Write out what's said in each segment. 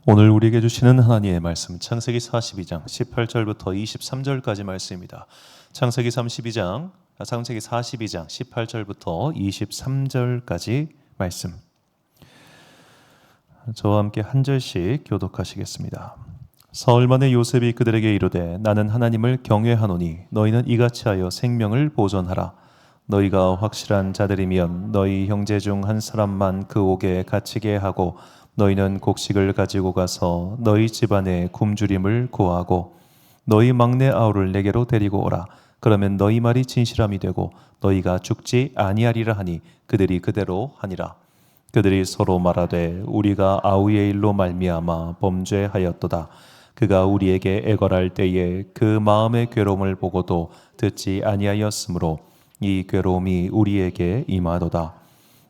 오늘 우리에게 주시는 하나님의 말씀 창세기 42장 18절부터 23절까지 말씀입니다. 창세기 42장 18절부터 23절까지 말씀. 저와 함께 한 절씩 교독하시겠습니다. 사흘 만에 요셉이 그들에게 이르되 나는 하나님을 경외하노니 너희는 이같이 하여 생명을 보존하라. 너희가 확실한 자들이면 너희 형제 중 한 사람만 그 옥에 갇히게 하고 너희는 곡식을 가지고 가서 너희 집안에 굶주림을 구하고 너희 막내 아우를 내게로 데리고 오라. 그러면 너희 말이 진실함이 되고 너희가 죽지 아니하리라 하니 그들이 그대로 하니라. 그들이 서로 말하되 우리가 아우의 일로 말미암아 범죄하였도다. 그가 우리에게 애걸할 때에 그 마음의 괴로움을 보고도 듣지 아니하였으므로 이 괴로움이 우리에게 임하도다.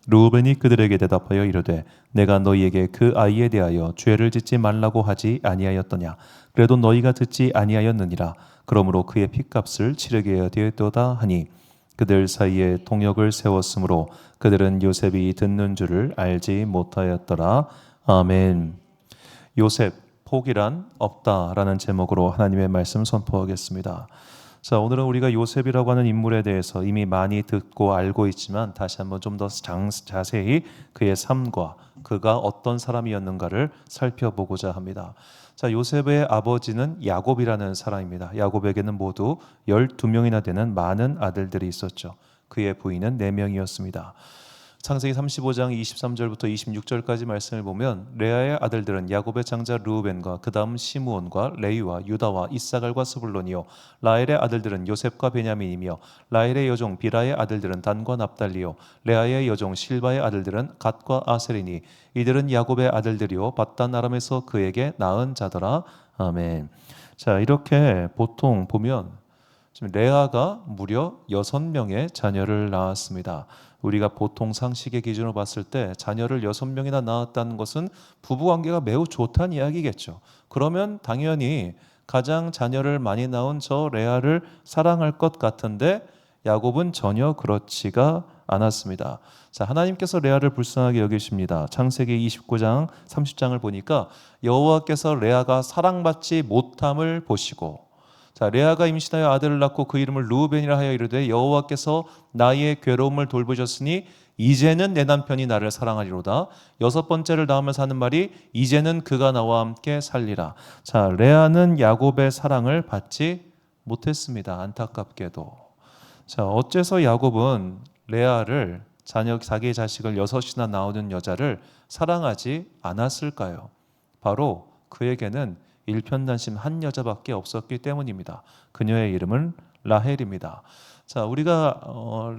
르우벤이 그들에게 대답하여 이르되 내가 너희에게 그 아이에 대하여 죄를 짓지 말라고 하지 아니하였더냐. 그래도 너희가 듣지 아니하였느니라. 그러므로 그의 핏값을 치르게 되었도다 하니 그들 사이에 통역을 세웠으므로 그들은 요셉이 듣는 줄을 알지 못하였더라. 아멘. 요셉, 포기란 없다라는 제목으로 하나님의 말씀 선포하겠습니다. 자, 오늘은 우리가 요셉이라고 하는 인물에 대해서 이미 많이 듣고 알고 있지만 다시 한번 좀 더 자세히 그의 삶과 그가 어떤 사람이었는가를 살펴보고자 합니다. 자, 요셉의 아버지는 야곱이라는 사람입니다. 야곱에게는 모두 12명이나 되는 많은 아들들이 있었죠. 그의 부인은 4명이었습니다. 창세기 35장 23절부터 26절까지 말씀을 보면 레아의 아들들은 야곱의 장자 르우벤과 그 다음 시므온과 레위와 유다와 이사갈과 스불론이요 라헬의 아들들은 요셉과 베냐민이며 라헬의 여종 비라의 아들들은 단과 납달리요 레아의 여종 실바의 아들들은 갓과 아셀이니 이들은 야곱의 아들들이요 밧단 아람에서 그에게 낳은 자더라. 아멘. 자, 이렇게 보통 보면 지금 레아가 무려 6명의 자녀를 낳았습니다. 우리가 보통 상식의 기준으로 봤을 때 자녀를 6명이나 낳았다는 것은 부부관계가 매우 좋다는 이야기겠죠. 그러면 당연히 가장 자녀를 많이 낳은 저 레아를 사랑할 것 같은데 야곱은 전혀 그렇지가 않았습니다. 자, 하나님께서 레아를 불쌍하게 여기십니다. 창세기 29장 30장을 보니까 여호와께서 레아가 사랑받지 못함을 보시고 자, 레아가 임신하여 아들을 낳고 그 이름을 르우벤이라 하여 이르되 여호와께서 나의 괴로움을 돌보셨으니 이제는 내 남편이 나를 사랑하리로다. 6번째를 낳으면서 하는 말이 이제는 그가 나와 함께 살리라. 자, 레아는 야곱의 사랑을 받지 못했습니다. 안타깝게도. 자, 어째서 야곱은 레아를 자기의 자식을 6이나 낳은 여자를 사랑하지 않았을까요? 바로 그에게는 일편단심 한 여자밖에 없었기 때문입니다. 그녀의 이름은 라헬입니다. 자, 우리가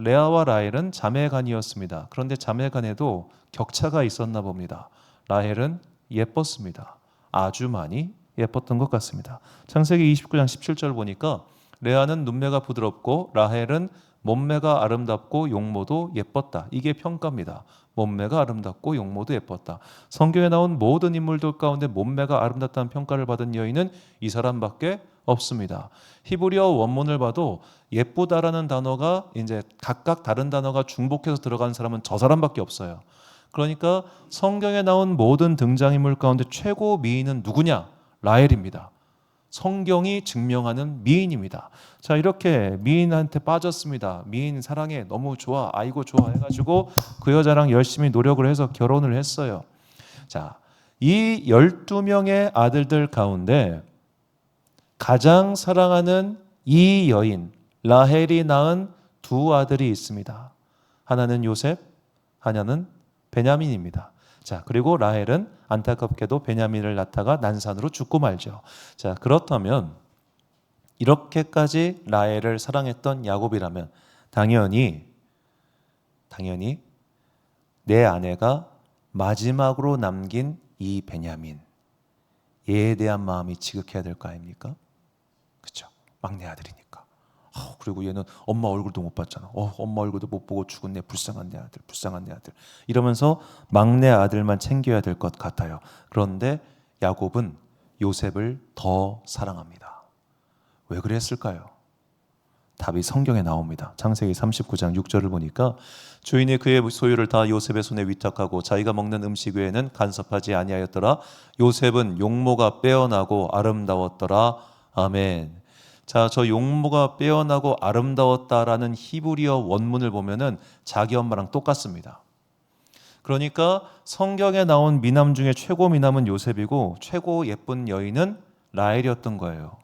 레아와 라헬은 자매간이었습니다. 그런데 자매간에도 격차가 있었나 봅니다. 라헬은 예뻤습니다. 아주 많이 예뻤던 것 같습니다. 창세기 29장 17절 보니까 레아는 눈매가 부드럽고 라헬은 몸매가 아름답고 용모도 예뻤다. 이게 평가입니다. 몸매가 아름답고 용모도 예뻤다. 성경에 나온 모든 인물들 가운데 몸매가 아름답다는 평가를 받은 여인은 이 사람밖에 없습니다. 히브리어 원문을 봐도 예쁘다라는 단어가 이제 각각 다른 단어가 중복해서 들어간 사람은 저 사람밖에 없어요. 그러니까 성경에 나온 모든 등장인물 가운데 최고 미인은 누구냐? 라헬입니다. 성경이 증명하는 미인입니다. 자, 이렇게 미인한테 빠졌습니다. 미인 사랑해, 너무 좋아, 아이고 좋아 해가지고 그 여자랑 열심히 노력을 해서 결혼을 했어요. 자, 이 12명의 아들들 가운데 가장 사랑하는 이 여인 라헬이 낳은 2 아들이 있습니다. 하나는 요셉, 하나는 베냐민입니다. 자, 그리고 라헬은 안타깝게도 베냐민을 낳다가 난산으로 죽고 말죠. 자, 그렇다면 이렇게까지 라헬을 사랑했던 야곱이라면 당연히 내 아내가 마지막으로 남긴 이 베냐민, 얘에 대한 마음이 지극해야 될 거 아닙니까? 그렇죠? 막내 아들이니까. 그리고 얘는 엄마 얼굴도 못 봤잖아. 엄마 얼굴도 못 보고 죽은 내 불쌍한 내 아들, 불쌍한 내 아들. 이러면서 막내 아들만 챙겨야 될 것 같아요. 그런데 야곱은 요셉을 더 사랑합니다. 왜 그랬을까요? 답이 성경에 나옵니다. 창세기 39장 6절을 보니까 주인이 그의 소유를 다 요셉의 손에 위탁하고 자기가 먹는 음식 외에는 간섭하지 아니하였더라. 요셉은 용모가 빼어나고 아름다웠더라. 아멘. 자, 저 용모가 빼어나고 아름다웠다라는 히브리어 원문을 보면은 자기 엄마랑 똑같습니다. 그러니까 성경에 나온 미남 중에 최고 미남은 요셉이고 최고 예쁜 여인은 라헬이었던 거예요.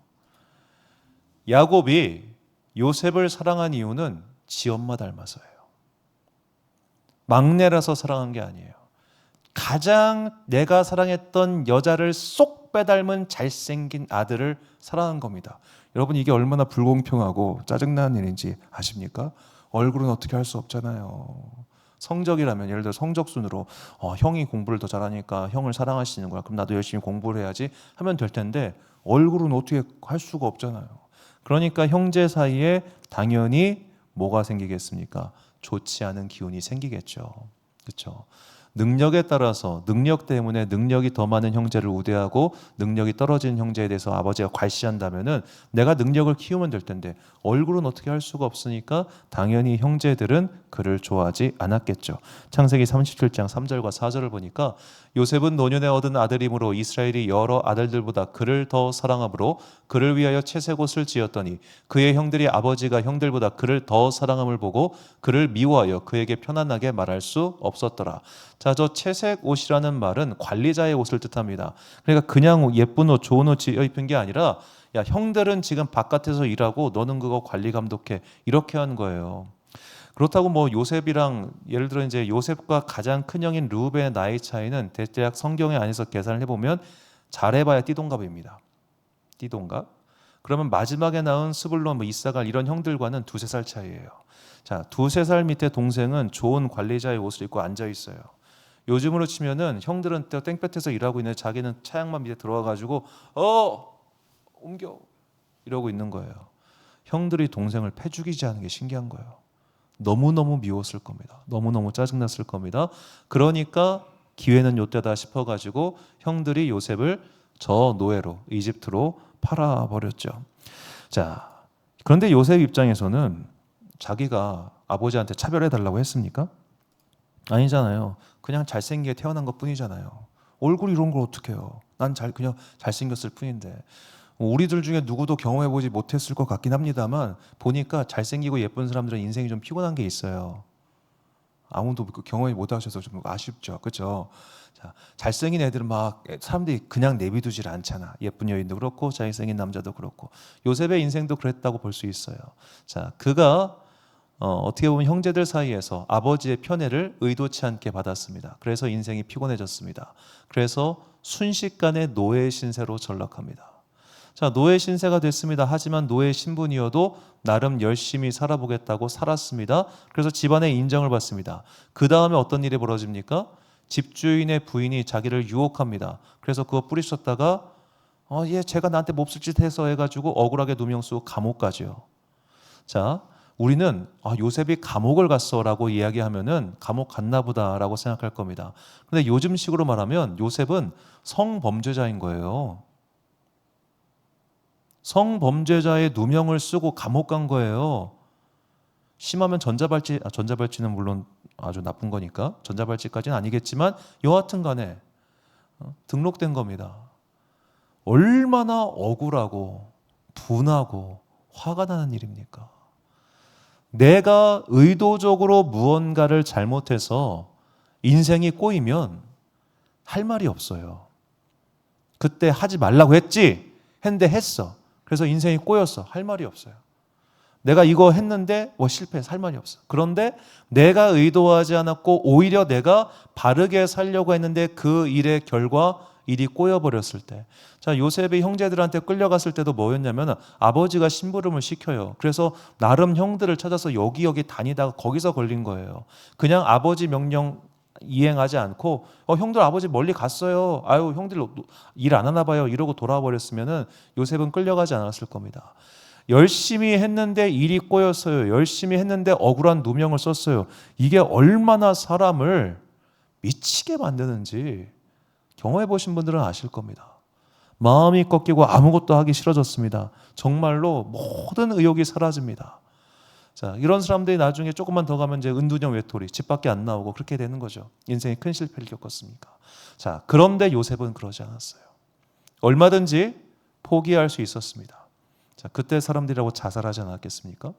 야곱이 요셉을 사랑한 이유는 지 엄마 닮아서예요. 막내라서 사랑한 게 아니에요. 가장 내가 사랑했던 여자를 쏙 빼닮은 잘생긴 아들을 사랑한 겁니다. 여러분, 이게 얼마나 불공평하고 짜증나는 일인지 아십니까? 얼굴은 어떻게 할 수 없잖아요. 성적이라면, 예를 들어 성적순으로 형이 공부를 더 잘하니까 형을 사랑하시는 거야. 그럼 나도 열심히 공부를 해야지 하면 될 텐데 얼굴은 어떻게 할 수가 없잖아요. 그러니까 형제 사이에 당연히 뭐가 생기겠습니까? 좋지 않은 기운이 생기겠죠. 그렇죠? 능력에 따라서 능력 때문에 능력이 더 많은 형제를 우대하고 능력이 떨어진 형제에 대해서 아버지가 괄시한다면은 내가 능력을 키우면 될 텐데 얼굴은 어떻게 할 수가 없으니까 당연히 형제들은 그를 좋아하지 않았겠죠. 창세기 37장 3절과 4절을 보니까 요셉은 노년에 얻은 아들이므로 이스라엘이 여러 아들들보다 그를 더 사랑함으로 그를 위하여 채색 옷을 지었더니 그의 형들이 아버지가 형들보다 그를 더 사랑함을 보고 그를 미워하여 그에게 편안하게 말할 수 없었더라. 자, 저 채색 옷이라는 말은 관리자의 옷을 뜻합니다. 그러니까 그냥 예쁜 옷, 좋은 옷 입은 게 아니라 야, 형들은 지금 바깥에서 일하고 너는 그거 관리 감독해. 이렇게 한 거예요. 그렇다고 뭐 요셉이랑 예를 들어 이제 요셉과 가장 큰 형인 르우벤의 나이 차이는 대략 성경에 안에서 계산을 해보면 잘해봐야 띠동갑입니다. 띠동갑. 그러면 마지막에 낳은 스불론, 뭐 이사갈 이런 형들과는 두세 살 차이예요. 자, 두세 살 밑에 동생은 좋은 관리자의 옷을 입고 앉아 있어요. 요즘으로 치면은 형들은 땡볕에서 일하고 있는데 자기는 차양만 밑에 들어와가지고 옮겨 이러고 있는 거예요. 형들이 동생을 패죽이지 않은 게 신기한 거예요. 너무너무 미웠을 겁니다. 너무너무 짜증났을 겁니다. 그러니까 기회는 요때다 싶어가지고 형들이 요셉을 저 노예로 이집트로 팔아버렸죠. 자, 그런데 요셉 입장에서는 자기가 아버지한테 차별해달라고 했습니까? 아니잖아요. 그냥 잘생기게 태어난 것 뿐이잖아요. 얼굴 이런 걸 어떻게 해요? 난 그냥 잘생겼을 뿐인데. 우리들 중에 누구도 경험해보지 못했을 것 같긴 합니다만 보니까 잘생기고 예쁜 사람들은 인생이 좀 피곤한 게 있어요. 아무도 경험이 못하셔서 좀 아쉽죠. 그렇죠? 자, 잘생긴 애들은 막 사람들이 그냥 내비두질 않잖아. 예쁜 여인도 그렇고 잘생긴 남자도 그렇고. 요셉의 인생도 그랬다고 볼 수 있어요. 자, 그가 어떻게 보면 형제들 사이에서 아버지의 편애를 의도치 않게 받았습니다. 그래서 인생이 피곤해졌습니다. 그래서 순식간에 노예 신세로 전락합니다. 자, 노예 신세가 됐습니다. 하지만 노예 신분이어도 나름 열심히 살아보겠다고 살았습니다. 그래서 집안의 인정을 받습니다. 그 다음에 어떤 일이 벌어집니까? 집주인의 부인이 자기를 유혹합니다. 그래서 그거 뿌리쳤다가 얘 제가 나한테 몹쓸 짓 해서 해가지고 억울하게 누명 쓰고 감옥 가죠. 자, 우리는 요셉이 감옥을 갔어라고 이야기하면은 감옥 갔나 보다라고 생각할 겁니다. 그런데 요즘식으로 말하면 요셉은 성범죄자인 거예요. 성범죄자의 누명을 쓰고 감옥 간 거예요. 심하면 전자발찌는 물론 아주 나쁜 거니까 전자발찌까지는 아니겠지만 여하튼 간에 등록된 겁니다. 얼마나 억울하고 분하고 화가 나는 일입니까? 내가 의도적으로 무언가를 잘못해서 인생이 꼬이면 할 말이 없어요. 그때 하지 말라고 했는데 했어. 그래서 인생이 꼬였어. 할 말이 없어요. 내가 이거 했는데 실패해서 할 말이 없어. 그런데 내가 의도하지 않았고 오히려 내가 바르게 살려고 했는데 그 일의 결과 일이 꼬여버렸을 때. 자, 요셉이 형제들한테 끌려갔을 때도 뭐였냐면 아버지가 심부름을 시켜요. 그래서 나름 형들을 찾아서 여기저기 다니다가 거기서 걸린 거예요. 그냥 아버지 명령 이행하지 않고 형들 아버지 멀리 갔어요. 아유, 형들 일 안 하나 봐요. 이러고 돌아와 버렸으면은 요셉은 끌려가지 않았을 겁니다. 열심히 했는데 일이 꼬였어요. 열심히 했는데 억울한 누명을 썼어요. 이게 얼마나 사람을 미치게 만드는지 경험해 보신 분들은 아실 겁니다. 마음이 꺾이고 아무것도 하기 싫어졌습니다. 정말로 모든 의욕이 사라집니다. 자, 이런 사람들이 나중에 조금만 더 가면 이제 은둔형 외톨이, 집 밖에 안 나오고 그렇게 되는 거죠. 인생에 큰 실패를 겪었으니까. 자, 그런데 요셉은 그러지 않았어요. 얼마든지 포기할 수 있었습니다. 자, 그때 사람들이라고 자살하지 않았겠습니까?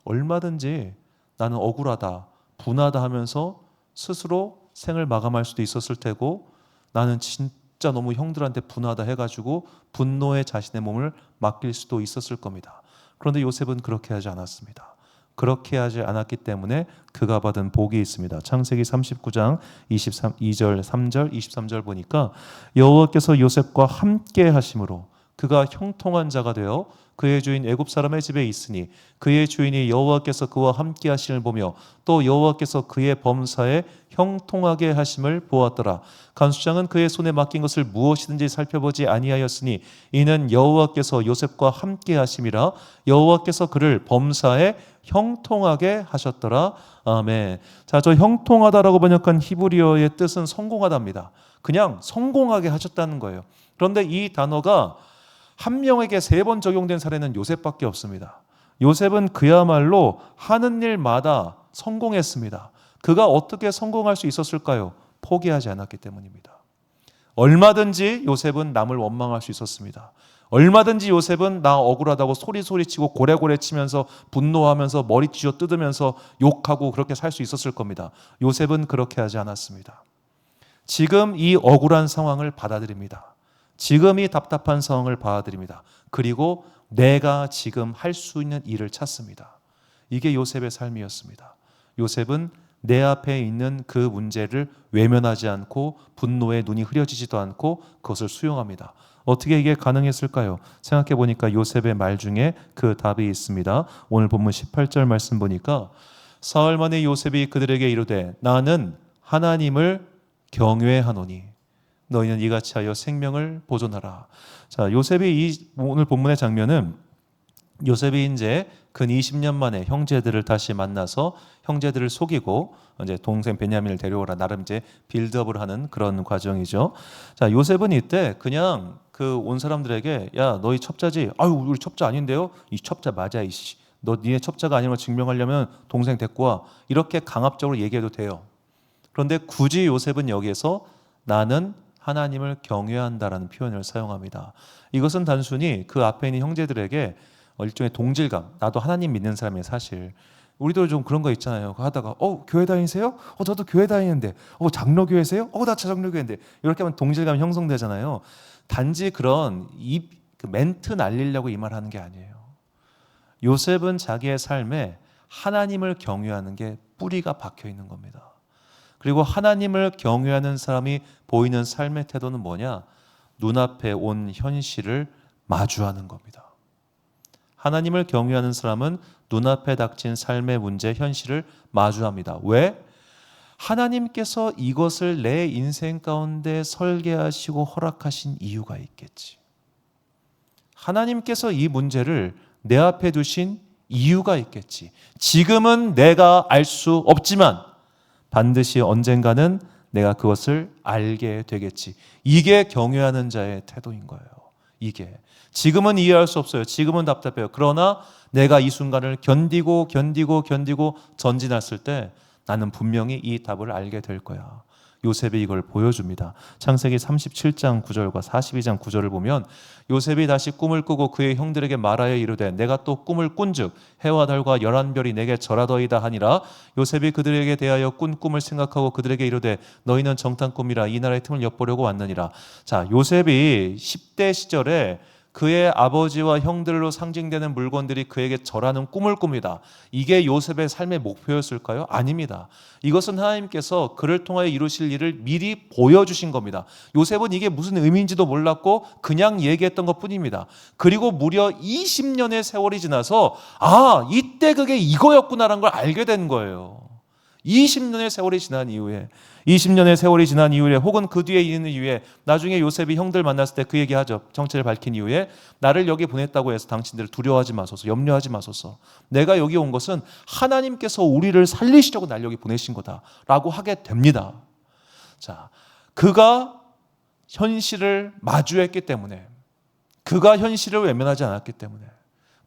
얼마든지 나는 억울하다, 분하다 하면서 스스로 생을 마감할 수도 있었을 테고, 나는 진짜 너무 형들한테 분하다 해가지고 분노에 자신의 몸을 맡길 수도 있었을 겁니다. 그런데 요셉은 그렇게 하지 않았습니다. 그렇게 하지 않았기 때문에 그가 받은 복이 있습니다. 창세기 39장 22절, 3절, 23절 보니까 여호와께서 요셉과 함께 하심으로 그가 형통한 자가 되어 그의 주인 애굽 사람의 집에 있으니 그의 주인이 여호와께서 그와 함께 하심을 보며 또 여호와께서 그의 범사에 형통하게 하심을 보았더라. 간수장은 그의 손에 맡긴 것을 무엇이든지 살펴보지 아니하였으니 이는 여호와께서 요셉과 함께 하심이라. 여호와께서 그를 범사에 형통하게 하셨더라. 아멘. 자, 저 형통하다라고 번역한 히브리어의 뜻은 성공하다입니다. 그냥 성공하게 하셨다는 거예요. 그런데 이 단어가 한 명에게 3번 적용된 사례는 요셉밖에 없습니다. 요셉은 그야말로 하는 일마다 성공했습니다. 그가 어떻게 성공할 수 있었을까요? 포기하지 않았기 때문입니다. 얼마든지 요셉은 남을 원망할 수 있었습니다. 얼마든지 요셉은 나 억울하다고 소리치고 고래고래 치면서 분노하면서 머리 쥐어 뜯으면서 욕하고 그렇게 살 수 있었을 겁니다. 요셉은 그렇게 하지 않았습니다. 지금 이 억울한 상황을 받아들입니다. 지금 이 답답한 상황을 받아들입니다. 그리고 내가 지금 할 수 있는 일을 찾습니다. 이게 요셉의 삶이었습니다. 요셉은 내 앞에 있는 그 문제를 외면하지 않고 분노에 눈이 흐려지지도 않고 그것을 수용합니다. 어떻게 이게 가능했을까요? 생각해 보니까 요셉의 말 중에 그 답이 있습니다. 오늘 본문 18절 말씀 보니까 사흘 만에 요셉이 그들에게 이르되 나는 하나님을 경외하노니 너희는 이같이 하여 생명을 보존하라. 자, 요셉이 오늘 본문의 장면은 요셉이 이제 근 20년 만에 형제들을 다시 만나서 형제들을 속이고 이제 동생 베냐민을 데려오라 나름 이제 빌드업을 하는 그런 과정이죠. 자, 요셉은 이때 그냥 그 온 사람들에게 야, 너희 첩자지? 아유, 우리 첩자 아닌데요? 이 첩자 맞아, 이씨. 너 니네 첩자가 아닌 걸 증명하려면 동생 데리고 와. 이렇게 강압적으로 얘기해도 돼요. 그런데 굳이 요셉은 여기에서 나는 하나님을 경외한다라는 표현을 사용합니다. 이것은 단순히 그 앞에 있는 형제들에게 일종의 동질감, 나도 하나님 믿는 사람이에요. 사실 우리도 좀 그런 거 있잖아요. 하다가 교회 다니세요? 저도 교회 다니는데. 장로교회세요? 나 장로교회인데. 이렇게 하면 동질감이 형성되잖아요. 단지 그런 그 멘트 날리려고 이 말하는 게 아니에요. 요셉은 자기의 삶에 하나님을 경외하는 게 뿌리가 박혀 있는 겁니다. 그리고 하나님을 경외하는 사람이 보이는 삶의 태도는 뭐냐? 눈앞에 온 현실을 마주하는 겁니다. 하나님을 경외하는 사람은 눈앞에 닥친 삶의 문제, 현실을 마주합니다. 왜? 하나님께서 이것을 내 인생 가운데 설계하시고 허락하신 이유가 있겠지. 하나님께서 이 문제를 내 앞에 두신 이유가 있겠지. 지금은 내가 알 수 없지만 반드시 언젠가는 내가 그것을 알게 되겠지. 이게 경외하는 자의 태도인 거예요. 이게 지금은 이해할 수 없어요. 지금은 답답해요. 그러나 내가 이 순간을 견디고 전진했을 때 나는 분명히 이 답을 알게 될 거야. 요셉이 이걸 보여줍니다. 창세기 37장 9절과 42장 9절을 보면 요셉이 다시 꿈을 꾸고 그의 형들에게 말하여 이르되 내가 또 꿈을 꾼즉 해와 달과 11별이 내게 절하더이다 하니라. 요셉이 그들에게 대하여 꾼 꿈을 생각하고 그들에게 이르되 너희는 정탐 꿈이라 이 나라의 틈을 엿보려고 왔느니라. 자, 요셉이 10대 시절에 그의 아버지와 형들로 상징되는 물건들이 그에게 절하는 꿈을 꿉니다. 이게 요셉의 삶의 목표였을까요? 아닙니다. 이것은 하나님께서 그를 통하여 이루실 일을 미리 보여주신 겁니다. 요셉은 이게 무슨 의미인지도 몰랐고 그냥 얘기했던 것뿐입니다. 그리고 무려 20년의 세월이 지나서 이때 그게 이거였구나라는 걸 알게 된 거예요. 20년의 세월이 지난 이후에 혹은 그 뒤에 있는 이후에 나중에 요셉이 형들 만났을 때 그 얘기하죠. 정체를 밝힌 이후에 나를 여기 보냈다고 해서 당신들 두려워하지 마소서, 염려하지 마소서. 내가 여기 온 것은 하나님께서 우리를 살리시려고 날 여기 보내신 거다라고 하게 됩니다. 자, 그가 현실을 마주했기 때문에, 그가 현실을 외면하지 않았기 때문에,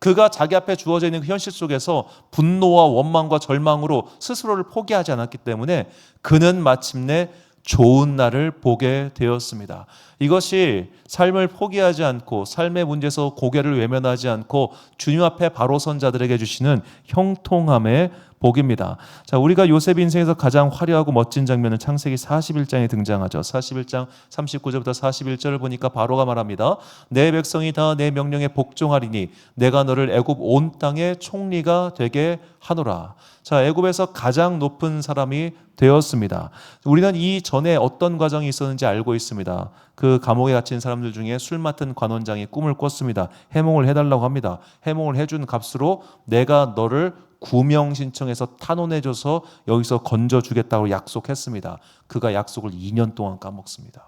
그가 자기 앞에 주어져 있는 그 현실 속에서 분노와 원망과 절망으로 스스로를 포기하지 않았기 때문에 그는 마침내 좋은 날을 보게 되었습니다. 이것이 삶을 포기하지 않고 삶의 문제에서 고개를 외면하지 않고 주님 앞에 바로 선 자들에게 주시는 형통함의 복입니다. 자, 우리가 요셉 인생에서 가장 화려하고 멋진 장면은 창세기 41장에 등장하죠. 41장 39절부터 41절을 보니까 바로가 말합니다. 내 백성이 다 내 명령에 복종하리니 내가 너를 애굽 온 땅의 총리가 되게 하노라. 자, 애굽에서 가장 높은 사람이 되었습니다. 우리는 이 전에 어떤 과정이 있었는지 알고 있습니다. 그 감옥에 갇힌 사람들 중에 술 맡은 관원장이 꿈을 꿨습니다. 해몽을 해달라고 합니다. 해몽을 해준 값으로 내가 너를 구명 신청해서 탄원해줘서 여기서 건져주겠다고 약속했습니다. 그가 약속을 2년 동안 까먹습니다.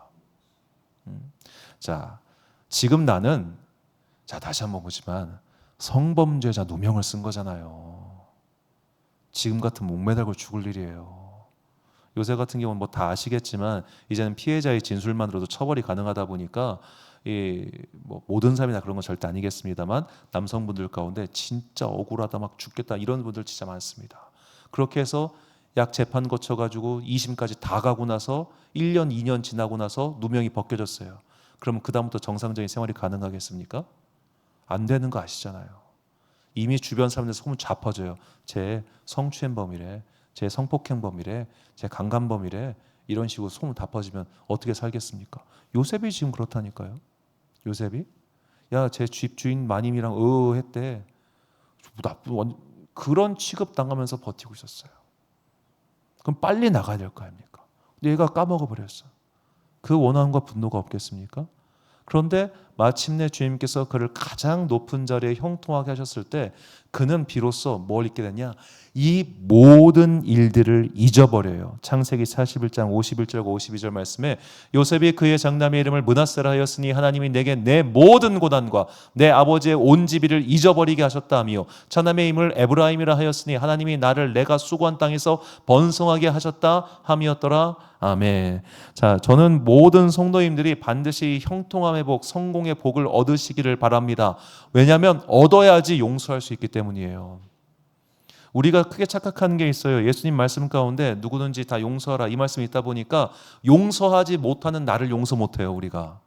자, 지금 나는 다시 한번 보지만 성범죄자 누명을 쓴 거잖아요. 지금 같은 목매달고 죽을 일이에요. 요새 같은 경우는 뭐 다 아시겠지만 이제는 피해자의 진술만으로도 처벌이 가능하다 보니까 뭐 모든 사람이 다 그런 건 절대 아니겠습니다만 남성분들 가운데 진짜 억울하다 막 죽겠다 이런 분들 진짜 많습니다. 그렇게 해서 약 재판 거쳐가지고 2심까지 다 가고 나서 1년 2년 지나고 나서 누명이 벗겨졌어요. 그러면 그 다음부터 정상적인 생활이 가능하겠습니까? 안 되는 거 아시잖아요. 이미 주변 사람들 소문 다 퍼져요. 제 성추행범이래, 제 성폭행범이래, 제 강간범이래, 이런 식으로 소문 다 퍼지면 어떻게 살겠습니까? 요셉이 지금 그렇다니까요. 요셉이 제 집주인 마님이랑 했대. 나쁜 그런 취급 당하면서 버티고 있었어요. 그럼 빨리 나가야 될 거 아닙니까? 근데 얘가 까먹어 버렸어. 그 원한과 분노가 없겠습니까? 그런데 마침내 주님께서 그를 가장 높은 자리에 형통하게 하셨을 때 그는 비로소 뭘 잊게 됐냐? 이 모든 일들을 잊어버려요. 창세기 41장 51절과 52절 말씀에 요셉이 그의 장남의 이름을 므낫세라 하였으니 하나님이 내게 내 모든 고난과 내 아버지의 온 집이를 잊어버리게 하셨다 하며 차남의 이름을 에브라임이라 하였으니 하나님이 나를 내가 수고한 땅에서 번성하게 하셨다 함이었더라. 아멘. 자, 저는 모든 성도님들이 반드시 형통함의 복, 성공의 복을 얻으시기를 바랍니다. 왜냐하면 얻어야지 용서할 수 있기 때문이에요. 우리가 크게 착각하는 게 있어요. 예수님 말씀 가운데 누구든지 다 용서하라 이 말씀이 있다 보니까 용서하지 못하는 나를 용서 못해요. 우리가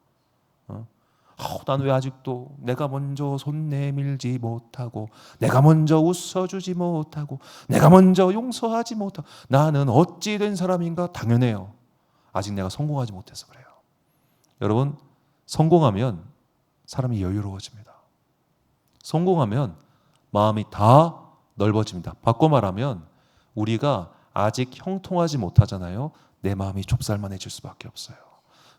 난 왜 아직도 내가 먼저 손 내밀지 못하고 내가 먼저 웃어주지 못하고 내가 먼저 용서하지 못하고 나는 어찌 된 사람인가? 당연해요. 아직 내가 성공하지 못해서 그래요. 여러분, 성공하면 사람이 여유로워집니다. 성공하면 마음이 다 넓어집니다. 바꿔 말하면 우리가 아직 형통하지 못하잖아요. 내 마음이 좁쌀만해질 수밖에 없어요.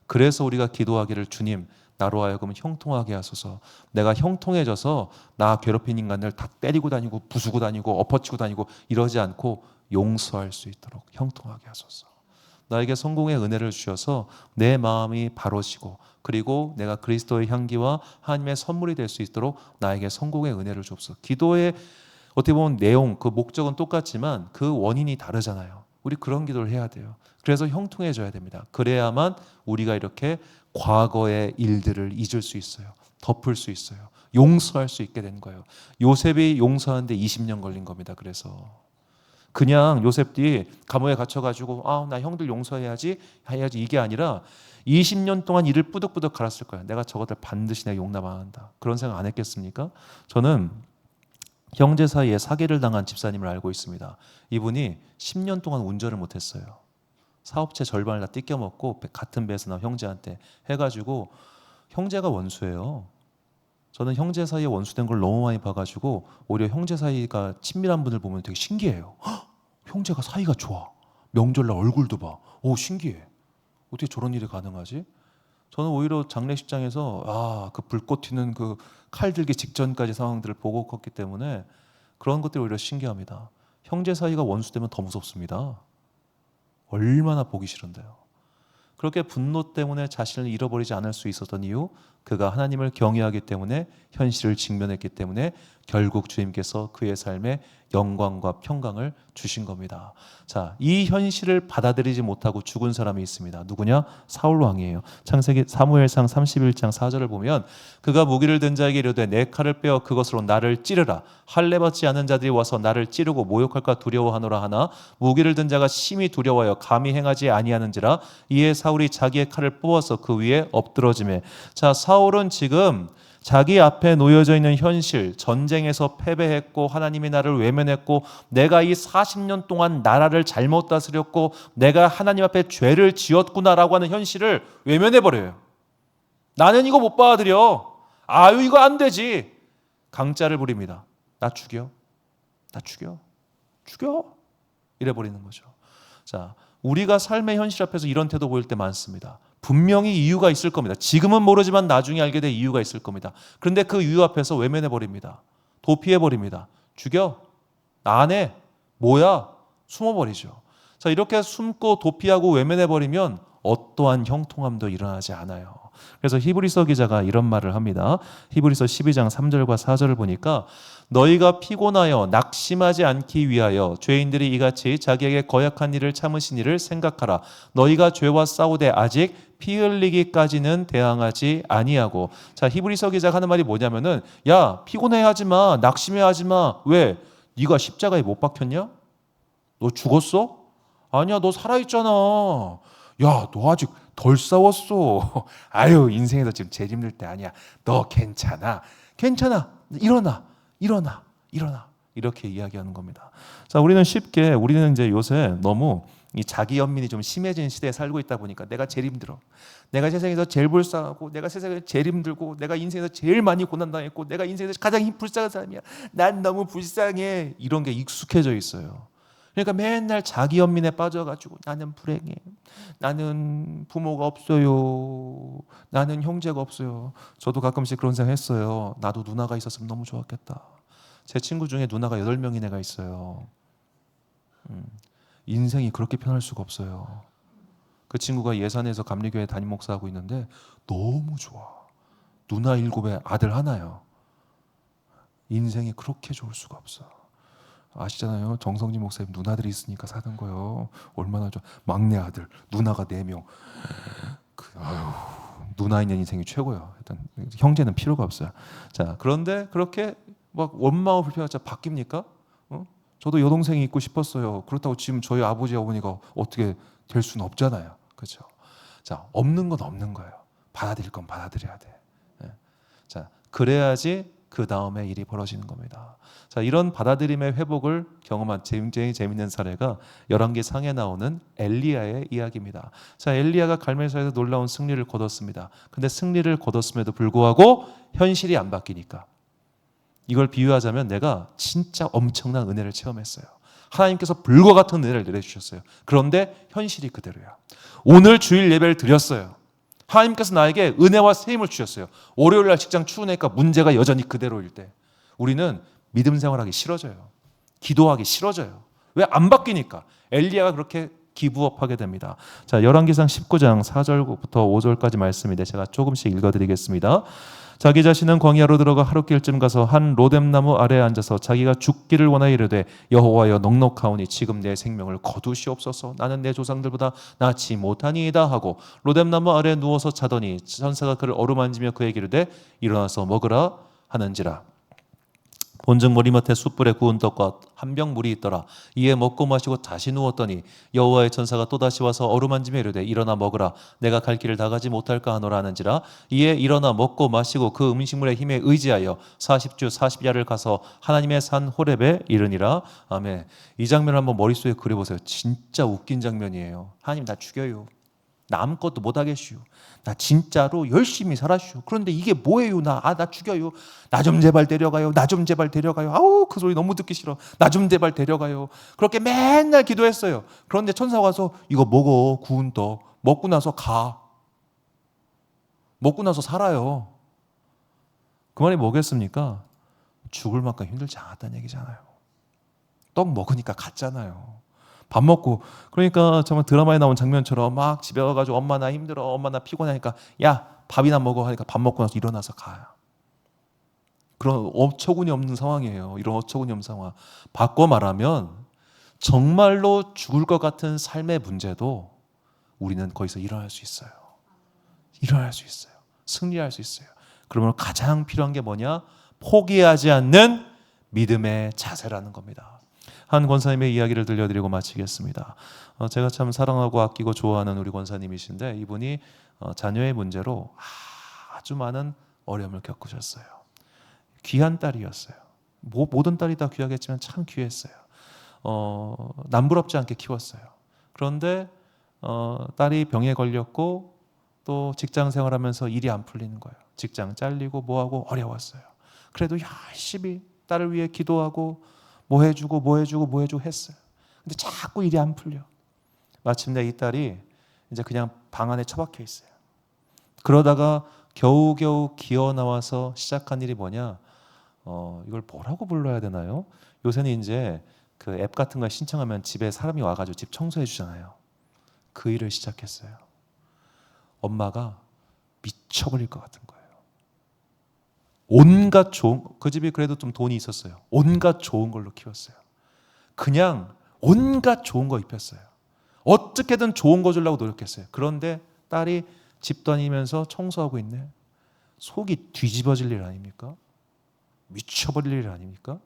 그래서 우리가 기도하기를 주님 나로 하여금 형통하게 하소서. 내가 형통해져서 나 괴롭힌 인간들 다 때리고 다니고 부수고 다니고 엎어치고 다니고 이러지 않고 용서할 수 있도록 형통하게 하소서. 나에게 성공의 은혜를 주셔서 내 마음이 바로시고 그리고 내가 그리스도의 향기와 하나님의 선물이 될 수 있도록 나에게 성공의 은혜를 주옵소서. 기도의 어떻게 보면 내용, 그 목적은 똑같지만 그 원인이 다르잖아요. 우리 그런 기도를 해야 돼요. 그래서 형통해져야 됩니다. 그래야만 우리가 이렇게 과거의 일들을 잊을 수 있어요. 덮을 수 있어요. 용서할 수 있게 된 거예요. 요셉이 용서하는데 20년 걸린 겁니다. 그래서 그냥 요셉이 감옥에 갇혀가지고 나 형들 용서해야지 이게 아니라 20년 동안 이를 뿌득뿌득 갈았을 거예요. 내가 저것들 반드시 내가 용납 안 한다. 그런 생각 안 했겠습니까? 저는 형제 사이에 사기를 당한 집사님을 알고 있습니다. 이분이 10년 동안 운전을 못했어요. 사업체 절반을 다 뜯겨먹고 같은 배에서 나온 형제한테 해가지고 형제가 원수예요. 저는 형제 사이에 원수된 걸 너무 많이 봐가지고 오히려 형제 사이가 친밀한 분을 보면 되게 신기해요. 헉, 형제가 사이가 좋아. 명절날 얼굴도 봐. 오, 신기해. 어떻게 저런 일이 가능하지? 저는 오히려 장례식장에서 그 불꽃 튀는 그 칼 들기 직전까지 상황들을 보고 컸기 때문에 그런 것들이 오히려 신기합니다. 형제 사이가 원수되면 더 무섭습니다. 얼마나 보기 싫은데요. 그렇게 분노 때문에 자신을 잃어버리지 않을 수 있었던 이유, 그가 하나님을 경외하기 때문에 현실을 직면했기 때문에 결국 주님께서 그의 삶에 영광과 평강을 주신 겁니다. 자, 이 현실을 받아들이지 못하고 죽은 사람이 있습니다. 누구냐? 사울 왕이에요. 창세기 사무엘상 31장 4절을 보면 그가 무기를 든 자에게 이르되 내 칼을 빼어 그것으로 나를 찌르라. 할례 받지 않은 자들이 와서 나를 찌르고 모욕할까 두려워하노라 하나 무기를 든 자가 심히 두려워하여 감히 행하지 아니하는지라. 이에 사울이 자기의 칼을 뽑아서 그 위에 엎드러지매. 자, 사울은 지금 자기 앞에 놓여져 있는 현실, 전쟁에서 패배했고 하나님이 나를 외면했고 내가 이 40년 동안 나라를 잘못 다스렸고 내가 하나님 앞에 죄를 지었구나라고 하는 현실을 외면해버려요. 나는 이거 못 받아들여. 아유, 이거 안 되지. 강짜를 부립니다. 나 죽여. 나 죽여. 죽여. 이래버리는 거죠. 자, 우리가 삶의 현실 앞에서 이런 태도 보일 때 많습니다. 분명히 이유가 있을 겁니다. 지금은 모르지만 나중에 알게 될 이유가 있을 겁니다. 그런데 그 이유 앞에서 외면해버립니다. 도피해버립니다. 죽여. 나 안 해. 뭐야? 숨어버리죠. 자, 이렇게 숨고 도피하고 외면해버리면 어떠한 형통함도 일어나지 않아요. 그래서 히브리서 기자가 이런 말을 합니다. 히브리서 12장 3절과 4절을 보니까 너희가 피곤하여 낙심하지 않기 위하여 죄인들이 이같이 자기에게 거역한 일을 참으신 일을 생각하라. 너희가 죄와 싸우되 아직 피 흘리기까지는 대항하지 아니하고. 자, 히브리서 기자가 하는 말이 뭐냐면은 야, 피곤해하지 마. 낙심해하지 마. 왜? 네가 십자가에 못 박혔냐? 너 죽었어? 아니야, 너 살아있잖아. 야, 너 아직 덜 싸웠어. 아유, 인생에서 지금 제일 힘들 때 아니야. 너 괜찮아. 괜찮아. 일어나. 일어나. 일어나. 이렇게 이야기하는 겁니다. 자, 우리는 이제 요새 너무 이 자기 연민이 좀 심해진 시대에 살고 있다 보니까 내가 제일 힘들어. 내가 세상에서 제일 불쌍하고 내가 세상에서 제일 힘들고 내가 인생에서 제일 많이 고난당했고 내가 인생에서 가장 불쌍한 사람이야. 난 너무 불쌍해. 이런 게 익숙해져 있어요. 그러니까 맨날 자기 연민에 빠져가지고 나는 불행해. 나는 부모가 없어요. 나는 형제가 없어요. 저도 가끔씩 그런 생각 했어요. 나도 누나가 있었으면 너무 좋았겠다. 제 친구 중에 누나가 8명이나 있어요. 인생이 그렇게 편할 수가 없어요. 그 친구가 예산에서 감리교회 담임 목사하고 있는데 너무 좋아. 누나 7에 아들 하나요. 인생이 그렇게 좋을 수가 없어. 아시잖아요. 정성진 목사님 누나들이 있으니까 사는 거예요. 얼마나 좋아. 막내 아들, 누나가 4명. 누나 있는 인생이 최고예요. 일단 형제는 필요가 없어요. 자, 그런데 그렇게 막 원망하고 불평하자 바뀝니까? 저도 여동생이 있고 싶었어요. 그렇다고 지금 저희 아버지 어머니가 어떻게 될 수는 없잖아요. 그렇죠? 자, 없는 건 없는 거예요. 받아들일 건 받아들여야 돼. 자, 그래야지 그 다음에 일이 벌어지는 겁니다. 자, 이런 받아들임의 회복을 경험한 굉장히 재밌는 사례가 열왕기 상에 나오는 엘리야의 이야기입니다. 자, 엘리야가 갈멜사에서 놀라운 승리를 거뒀습니다. 근데 승리를 거뒀음에도 불구하고 현실이 안 바뀌니까 이걸 비유하자면 내가 진짜 엄청난 은혜를 체험했어요. 하나님께서 불과 같은 은혜를 내려주셨어요. 그런데 현실이 그대로야. 오늘 주일 예배를 드렸어요. 하나님께서 나에게 은혜와 세임을 주셨어요. 월요일 날 직장 추우니까 문제가 여전히 그대로일 때 우리는 믿음 생활하기 싫어져요. 기도하기 싫어져요. 왜? 안 바뀌니까. 엘리야가 그렇게 기부업하게 됩니다. 자, 열왕기상 19장 4절부터 5절까지 말씀인데 제가 조금씩 읽어드리겠습니다. 자기 자신은 광야로 들어가 하룻길쯤 가서 한 로뎀나무 아래에 앉아서 자기가 죽기를 원하여 이르되 여호와여 넉넉하오니 지금 내 생명을 거두시옵소서. 나는 내 조상들보다 낫지 못하니이다 하고 로뎀나무 아래에 누워서 자더니 천사가 그를 어루만지며 그에게 이르되 일어나서 먹으라 하는지라. 본즉 머리맡에 숯불에 구운 떡과 한 병 물이 있더라. 이에 먹고 마시고 다시 누웠더니 여호와의 천사가 또다시 와서 어루만지며 이르되 일어나 먹으라. 내가 갈 길을 다 가지 못할까 하노라 하는지라. 이에 일어나 먹고 마시고 그 음식물의 힘에 의지하여 40주 40야를 가서 하나님의 산 호렙에 이르니라. 아멘. 이 장면을 한번 머릿속에 그려보세요. 진짜 웃긴 장면이에요. 하나님 나 죽여요. 나 아무것도 못하겠슈. 나 진짜로 열심히 살았슈. 그런데 이게 뭐예요? 나 죽여요. 나 좀 제발 데려가요. 나 좀 제발 데려가요. 아우 그 소리 너무 듣기 싫어. 나 좀 제발 데려가요. 그렇게 맨날 기도했어요. 그런데 천사가 와서 이거 먹어. 구운 떡. 먹고 나서 가. 먹고 나서 살아요. 그 말이 뭐겠습니까? 죽을 만큼 힘들지 않았다는 얘기잖아요. 떡 먹으니까 갔잖아요. 밥 먹고 그러니까 정말 드라마에 나온 장면처럼 막 집에 와가지고 엄마 나 힘들어 엄마 나 피곤하니까 야 밥이나 먹어 하니까 밥 먹고 나서 일어나서 가요. 그런 어처구니 없는 상황이에요. 이런 어처구니 없는 상황. 바꿔 말하면 정말로 죽을 것 같은 삶의 문제도 우리는 거기서 일어날 수 있어요. 일어날 수 있어요. 승리할 수 있어요. 그러면 가장 필요한 게 뭐냐? 포기하지 않는 믿음의 자세라는 겁니다. 한 권사님의 이야기를 들려드리고 마치겠습니다. 제가 참 사랑하고 아끼고 좋아하는 우리 권사님이신데 이분이 자녀의 문제로 아주 많은 어려움을 겪으셨어요. 귀한 딸이었어요. 모든 딸이 다 귀하겠지만 참 귀했어요. 남부럽지 않게 키웠어요. 그런데 딸이 병에 걸렸고 또 직장 생활하면서 일이 안 풀리는 거예요. 직장 잘리고 뭐하고 어려웠어요. 그래도 열심히 딸을 위해 기도하고 뭐 해주고 했어요. 근데 자꾸 일이 안 풀려. 마침내 이 딸이 이제 그냥 방 안에 처박혀 있어요. 그러다가 겨우겨우 기어 나와서 시작한 일이 뭐냐? 이걸 뭐라고 불러야 되나요? 요새는 이제 그 앱 같은 거 신청하면 집에 사람이 와가지고 집 청소해 주잖아요. 그 일을 시작했어요. 엄마가 미쳐버릴 것 같은 거예요. 온갖 좋은, 그 집이 그래도 좀 돈이 있었어요. 온갖 좋은 걸로 키웠어요. 그냥 온갖 좋은 거 입혔어요. 어떻게든 좋은 거 주려고 노력했어요. 그런데 딸이 집 다니면서 청소하고 있네. 속이 뒤집어질 일 아닙니까? 미쳐버릴 일 아닙니까?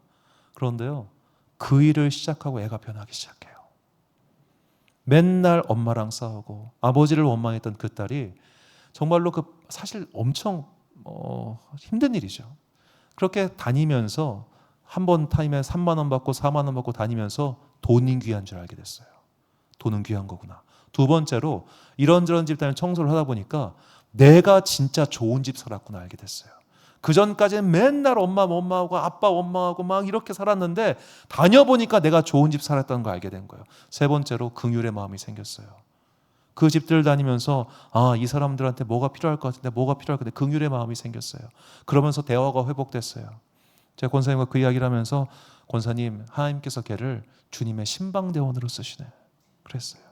그런데요, 그 일을 시작하고 애가 변하기 시작해요. 맨날 엄마랑 싸우고 아버지를 원망했던 그 딸이 정말로 사실 엄청 힘든 일이죠. 그렇게 다니면서 한 번 타임에 3만 원 받고 4만 원 받고 다니면서 돈이 귀한 줄 알게 됐어요. 돈은 귀한 거구나. 두 번째로 이런저런 집 다니면 청소를 하다 보니까 내가 진짜 좋은 집 살았구나 알게 됐어요. 그 전까지는 맨날 엄마 원망하고 아빠 원망하고 막 이렇게 살았는데 다녀보니까 내가 좋은 집 살았다는 걸 알게 된 거예요. 세 번째로 긍휼의 마음이 생겼어요. 그 집들 다니면서 이 사람들한테 뭐가 필요할 것 같은데 뭐가 필요할 것 같은데 긍휼의 마음이 생겼어요. 그러면서 대화가 회복됐어요. 제가 권사님과 그 이야기를 하면서 권사님, 하나님께서 걔를 주님의 신방대원으로 쓰시네 그랬어요.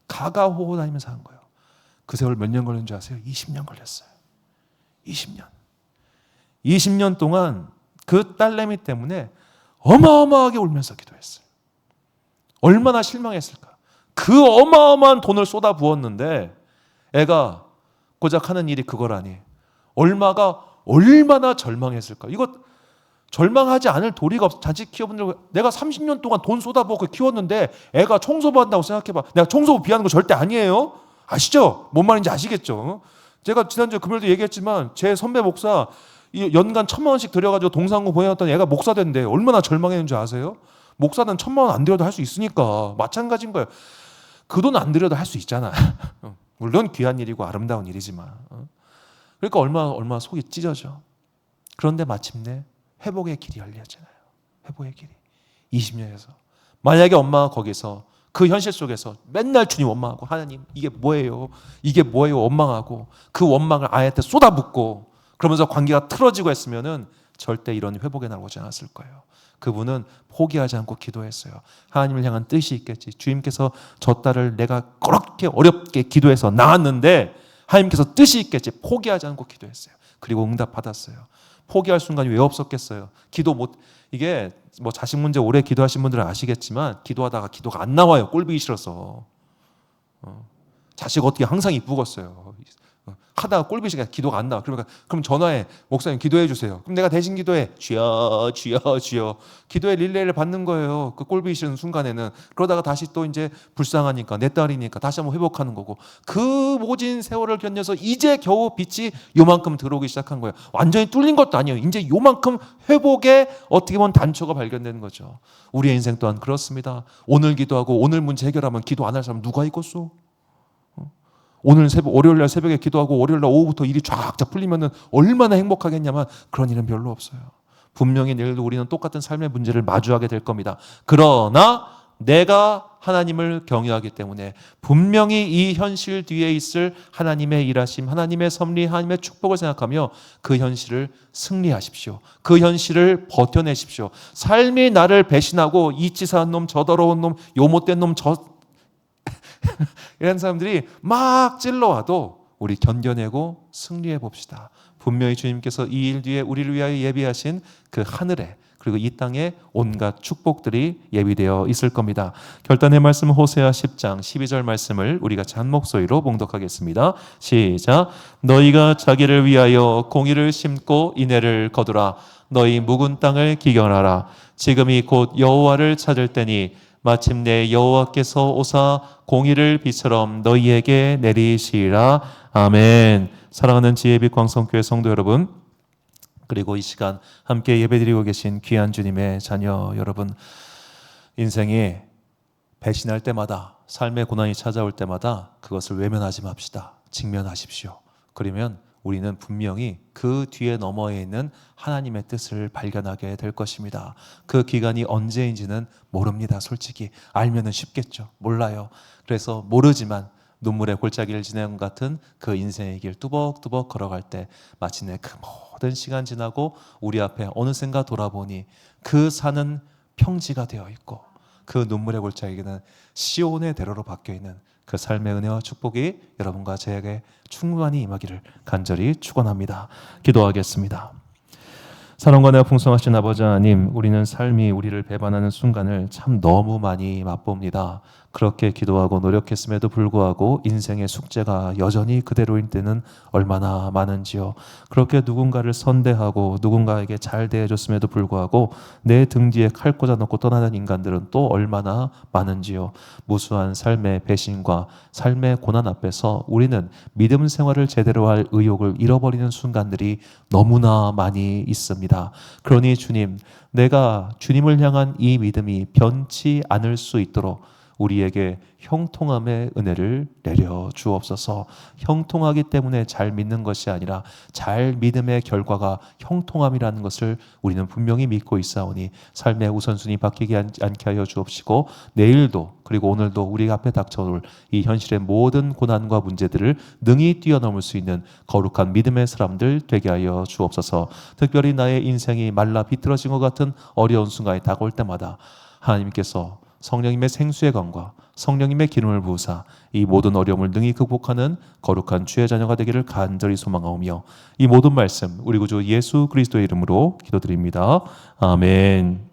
가가호호 다니면서 한 거예요. 그 세월 몇 년 걸린 줄 아세요? 20년 걸렸어요. 20년 동안 그 딸내미 때문에 어마어마하게 울면서 기도했어요. 얼마나 실망했을까. 그 어마어마한 돈을 쏟아 부었는데 애가 고작 하는 일이 그거라니 얼마나 절망했을까. 이거 절망하지 않을 도리가 없어. 자식 키워본 적 내가 30년 동안 돈 쏟아부어 키웠는데 애가 청소부 한다고 생각해봐. 내가 청소부 비하는 거 절대 아니에요. 아시죠? 뭔 말인지 아시겠죠? 제가 지난주에 금요일도 얘기했지만 제 선배 목사 연간 1,000만 원씩 들여가지고 동상고 보내놨더니 애가 목사 된대. 얼마나 절망했는지 아세요? 목사는 1,000만 원 안 들여도 할 수 있으니까. 마찬가지인 거예요. 그 돈 안 들여도 할 수 있잖아. 물론 귀한 일이고 아름다운 일이지만. 그러니까 얼마나 속이 찢어져. 그런데 마침내 회복의 길이 열려지나요? 회복의 길이. 20년에서. 만약에 엄마가 거기서 그 현실 속에서 맨날 주님 원망하고 하나님 이게 뭐예요? 원망하고 그 원망을 아이한테 쏟아붓고 그러면서 관계가 틀어지고 했으면은 절대 이런 회복의 날 오지 않았을 거예요. 그분은 포기하지 않고 기도했어요. 하나님을 향한 뜻이 있겠지. 주님께서 저 딸을 내가 그렇게 어렵게 기도해서 낳았는데 하나님께서 뜻이 있겠지. 포기하지 않고 기도했어요. 그리고 응답 받았어요. 포기할 순간이 왜 없었겠어요? 이게 뭐 자식 문제 오래 기도하신 분들은 아시겠지만 기도하다가 기도가 안 나와요. 꼴보기 싫어서. 자식 어떻게 항상 이쁘겠어요. 하다가 꼴보기 싫으니까 기도가 안 나와. 그럼 전화해. 목사님 기도해 주세요. 그럼 내가 대신 기도해. 주여 주여 주여. 기도의 릴레이를 받는 거예요. 그 꼴보기 싫은 순간에는. 그러다가 다시 또 이제 불쌍하니까 내 딸이니까 다시 한번 회복하는 거고. 그 모진 세월을 견뎌서 이제 겨우 빛이 요만큼 들어오기 시작한 거예요. 완전히 뚫린 것도 아니에요. 이제 요만큼 회복의 어떻게 보면 단초가 발견되는 거죠. 우리의 인생 또한 그렇습니다. 오늘 기도하고 오늘 문제 해결하면 기도 안 할 사람 누가 있겠어? 오늘 월요일날 새벽에 기도하고 월요일날 오후부터 일이 쫙쫙 풀리면 얼마나 행복하겠냐면 그런 일은 별로 없어요. 분명히 내일도 우리는 똑같은 삶의 문제를 마주하게 될 겁니다. 그러나 내가 하나님을 경외하기 때문에 분명히 이 현실 뒤에 있을 하나님의 일하심, 하나님의 섭리, 하나님의 축복을 생각하며 그 현실을 승리하십시오. 그 현실을 버텨내십시오. 삶이 나를 배신하고 이 치사한 놈, 저 더러운 놈, 요 못된 놈, 이런 사람들이 막 찔러와도 우리 견뎌내고 승리해 봅시다. 분명히 주님께서 이 일 뒤에 우리를 위하여 예비하신 그 하늘에 그리고 이 땅에 온갖 축복들이 예비되어 있을 겁니다. 결단의 말씀 호세아 10장 12절 말씀을 우리가 잔 목소리로 봉독하겠습니다. 시작. 너희가 자기를 위하여 공의를 심고 인애를 거두라. 너희 묵은 땅을 기견하라. 지금이 곧 여호와를 찾을 때니 마침내 여호와께서 오사 공의를 비처럼 너희에게 내리시리라. 아멘. 사랑하는 지혜빛 광성교회 성도 여러분, 그리고 이 시간 함께 예배드리고 계신 귀한 주님의 자녀 여러분, 인생이 배신할 때마다, 삶의 고난이 찾아올 때마다 그것을 외면하지 맙시다. 직면하십시오. 그러면 우리는 분명히 그 뒤에 너머에 있는 하나님의 뜻을 발견하게 될 것입니다. 그 기간이 언제인지는 모릅니다. 솔직히 알면은 쉽겠죠. 몰라요. 그래서 모르지만 눈물의 골짜기를 지나는 것 같은 그 인생의 길 뚜벅뚜벅 걸어갈 때 마침내 그 모든 시간 지나고 우리 앞에 어느샌가 돌아보니 그 산은 평지가 되어 있고 그 눈물의 골짜기는 시온의 대로로 바뀌어 있는 그 삶의 은혜와 축복이 여러분과 저에게 충만히 임하기를 간절히 축원합니다. 기도하겠습니다. 사랑과 은혜가 풍성하신 아버지 하나님, 우리는 삶이 우리를 배반하는 순간을 참 너무 많이 맛봅니다. 그렇게 기도하고 노력했음에도 불구하고 인생의 숙제가 여전히 그대로인 때는 얼마나 많은지요. 그렇게 누군가를 선대하고 누군가에게 잘 대해줬음에도 불구하고 내 등 뒤에 칼 꽂아놓고 떠나는 인간들은 또 얼마나 많은지요. 무수한 삶의 배신과 삶의 고난 앞에서 우리는 믿음 생활을 제대로 할 의욕을 잃어버리는 순간들이 너무나 많이 있습니다. 그러니 주님, 내가 주님을 향한 이 믿음이 변치 않을 수 있도록 우리에게 형통함의 은혜를 내려 주옵소서. 형통하기 때문에 잘 믿는 것이 아니라 잘 믿음의 결과가 형통함이라는 것을 우리는 분명히 믿고 있사오니 삶의 우선순위 바뀌지 않게 하여 주옵시고 내일도 그리고 오늘도 우리 앞에 닥쳐올 이 현실의 모든 고난과 문제들을 능히 뛰어넘을 수 있는 거룩한 믿음의 사람들 되게 하여 주옵소서. 특별히 나의 인생이 말라 비틀어진 것 같은 어려운 순간이 다가올 때마다 하나님께서 성령님의 생수의 강과 성령님의 기름을 부으사 이 모든 어려움을 능히 극복하는 거룩한 주의 자녀가 되기를 간절히 소망하오며 이 모든 말씀 우리 구주 예수 그리스도의 이름으로 기도드립니다. 아멘.